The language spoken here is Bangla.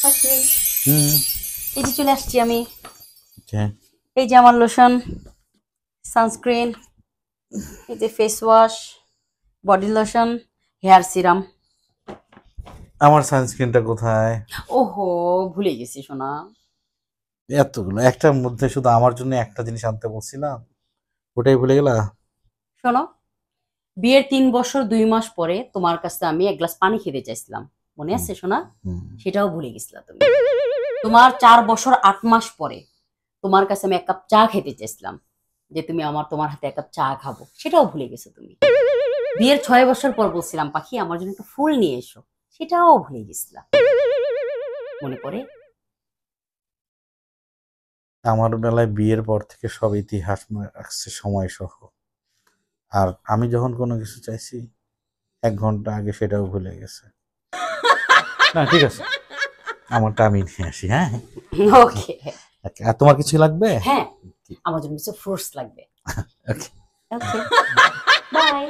ওকে, হুম। এই যে চলে আসছি আমি। Okay. এই যে আমার লোশন, সানস্ক্রিন, এই যে face wash, body lotion, hair serum. আমার সানস্ক্রিনটা কোথায়? ওহো, ভুলে গেছি সোনা। এতগুলো একটার মধ্যে শুধু আমার জন্য একটা জিনিস আনতে বলছিলাম, ওটাই ভুলে গেলা। শোনো, বিয়ের 3 বছর 2 মাস পরে তোমার কাছে আমি এক গ্লাস পানি খেতে চাইছিলাম, মনে আছে সোনা? হুম। সেটাও ভুলে গেছিলা তুমি। তোমার 4 বছর 8 মাস পরে তোমার কাছে আমি এক কাপ চা খেতে চেয়েছিলাম, যে তুমি তোমার হাতে এক কাপ চা খাবো, সেটাও ভুলে গেছো তুমি। বিয়ের 6 বছর পর বলছিলাম পাখি আমার জন্য একটা ফুল নিয়ে এসো, সেটাও ভুলে গেছিলাম। মনে পড়ে? আমার বেলায় বিয়ের পর থেকে সব ইতিহাস মনে রাখছে সময় সহ। আর আমি যখন কোনো কিছু চাইছি 1 ঘন্টা আগে সেটাও ভুলে গেছে। না ঠিক আছে, আমারটা আমি নিয়ে আসি। হ্যাঁ, ওকে। আর তোমার কিছু লাগবে? হ্যাঁ, আমার জন্য কিছু ফ্রুটস লাগবে। ওকে। ওকে, বাই।